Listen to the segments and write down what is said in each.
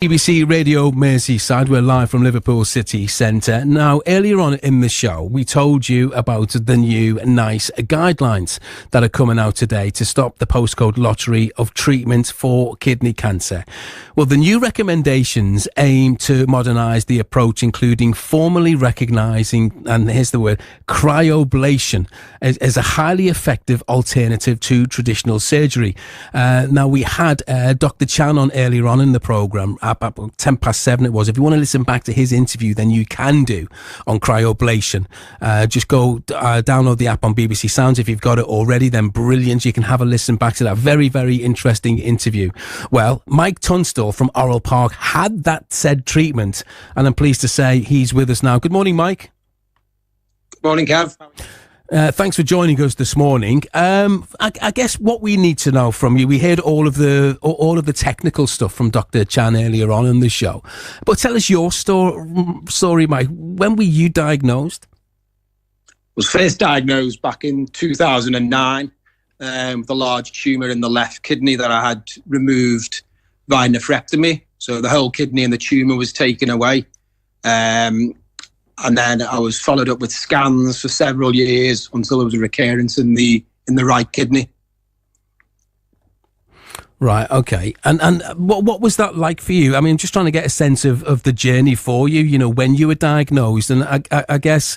BBC Radio Merseyside, we're live from Liverpool City Centre. Now, earlier on in the show, we told you about the new NICE guidelines that are coming out today to stop the postcode lottery of treatment for kidney cancer. Well, the new recommendations aim to modernise the approach, including formally recognising, and here's the word, cryoablation as a highly effective alternative to traditional surgery. Now, we had Dr. Chan on earlier on in the programme, about 7:10 it was. If you want to listen back to his interview, then you can do on cryoablation. Just go download the app on BBC Sounds. If you've got it already, then brilliant. You can have a listen back to that very, very interesting interview. Well, Mike Tunstall from Oral Park had that said treatment, and I'm pleased to say he's with us now. Good morning, Mike. Good morning, Kev. Thanks for joining us this morning. I guess what we need to know from you, we heard all of the technical stuff from Dr. Chan earlier on in the show, but tell us your story, Mike. When were you diagnosed? I was first diagnosed back in 2009 with a large tumour in the left kidney that I had removed via nephrectomy. So the whole kidney and the tumour was taken away. And then I was followed up with scans for several years until there was a recurrence in the right kidney. Right, okay. And what was that like for you? I mean, I'm just trying to get a sense of the journey for you, you know, when you were diagnosed. And I guess,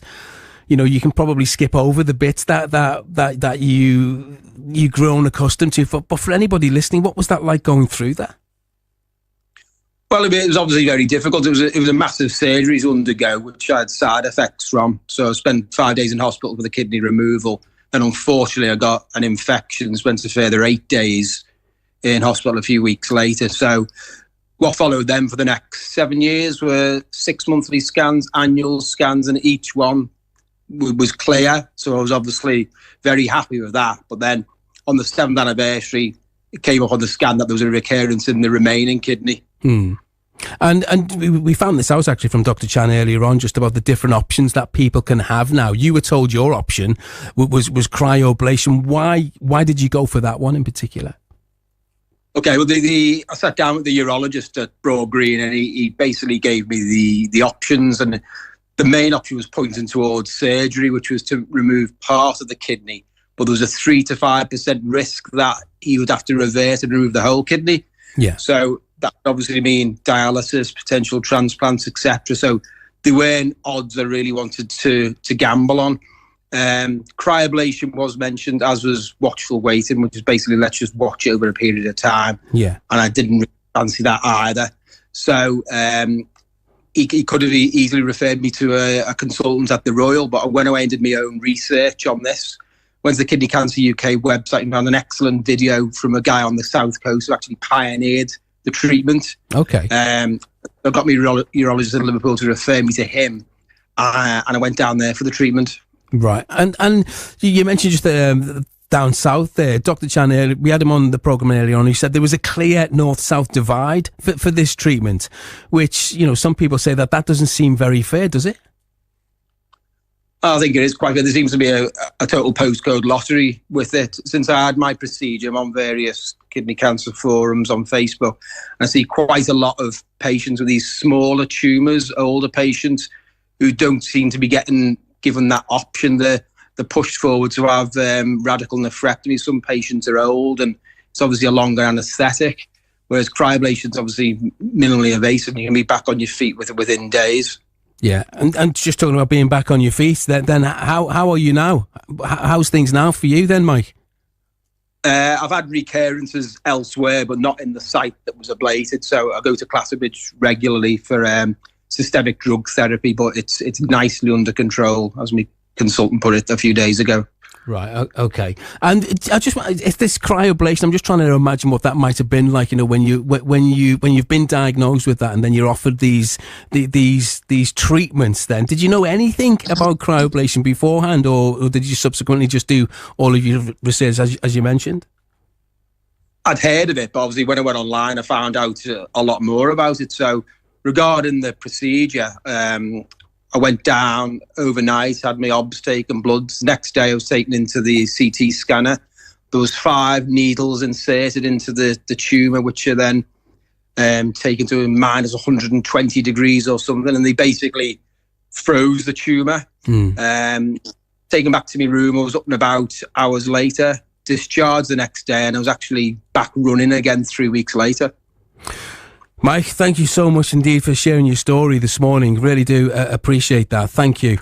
you know, you can probably skip over the bits that you've grown accustomed to. But for anybody listening, what was that like going through that? Well, it was obviously very difficult. It was a massive surgery to undergo, which I had side effects from. So I spent 5 days in hospital for the kidney removal. And unfortunately, I got an infection, spent a further 8 days in hospital a few weeks later. So what followed then for the next 7 years were 6 monthly scans, annual scans, and each one was clear. So I was obviously very happy with that. But then on the 7th anniversary, it came up on the scan that there was a recurrence in the remaining kidney. And we found this out actually from Dr. Chan earlier on, just about the different options that people can have now. You were told your option was cryoablation. Why did you go for that one in particular? Okay, well, I sat down with the urologist at Broad Green, and he basically gave me the options, and the main option was pointing towards surgery, which was to remove part of the kidney, but there was a 3 to 5% risk that he would have to revert and remove the whole kidney. Yeah. So that would obviously mean dialysis, potential transplants, etc. So there weren't odds I really wanted to gamble on. Cryoablation was mentioned, as was watchful waiting, which is basically let's just watch it over a period of time. Yeah. And I didn't really fancy that either. So he could have easily referred me to a consultant at the Royal, but I went away and did my own research on this. Went to the Kidney Cancer UK website and found an excellent video from a guy on the South Coast who actually pioneered the treatment. Okay. I got my urologist in Liverpool to refer me to him, and I went down there for the treatment. Right. And you mentioned just down south there, Dr. Chan, we had him on the programme earlier on. He said there was a clear north-south divide for this treatment, which, you know, some people say that doesn't seem very fair, does it? I think it is quite good. There seems to be a total postcode lottery with it. Since I had my procedure, I'm on various kidney cancer forums on Facebook. I see quite a lot of patients with these smaller tumours, older patients, who don't seem to be given that option. They're pushed forward to have radical nephrectomy. Some patients are old and it's obviously a longer anaesthetic, whereas cryoablation is obviously minimally invasive and you can be back on your feet within days. Yeah, and just talking about being back on your feet, then how are you now? How's things now for you then, Mike? I've had recurrences elsewhere, but not in the site that was ablated. So I go to Clatterbridge regularly for systemic drug therapy, but it's nicely under control, as my consultant put it a few days ago. Right. Okay. And I just want, if this cryoablation, I'm just trying to imagine what that might have been like. You know, when you've been diagnosed with that, and then you're offered these treatments. Then, did you know anything about cryoablation beforehand, or did you subsequently just do all of your research as you mentioned? I'd heard of it, but obviously when I went online, I found out a lot more about it. So regarding the procedure, I went down overnight, had my obs taken, bloods. Next day I was taken into the CT scanner. There was 5 needles inserted into the tumour, which are then taken to minus 120 degrees or something, and they basically froze the tumour. Taken back to my room, I was up and about hours later, discharged the next day, and I was actually back running again 3 weeks later. Mike, thank you so much indeed for sharing your story this morning. Really do appreciate that. Thank you.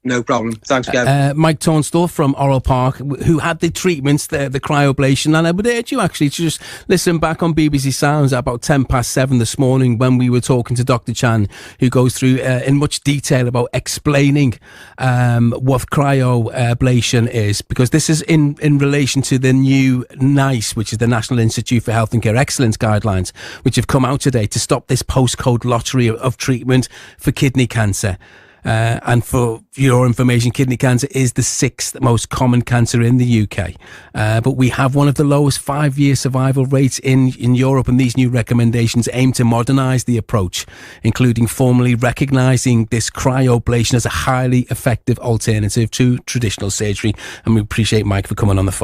No problem. Thanks, Kev. Mike Turnstall from Orrell Park, who had the treatments, the cryoablation, and I would urge you actually to just listen back on BBC Sounds at about 7:10 this morning when we were talking to Dr. Chan, who goes through in much detail about explaining what cryoablation is, because this is in relation to the new NICE, which is the National Institute for Health and Care Excellence guidelines, which have come out today to stop this postcode lottery of treatment for kidney cancer. And for your information, kidney cancer is the 6th most common cancer in the UK. But we have one of the lowest 5-year survival rates in Europe, and these new recommendations aim to modernise the approach, including formally recognising this cryoablation as a highly effective alternative to traditional surgery. And we appreciate Mike for coming on the phone.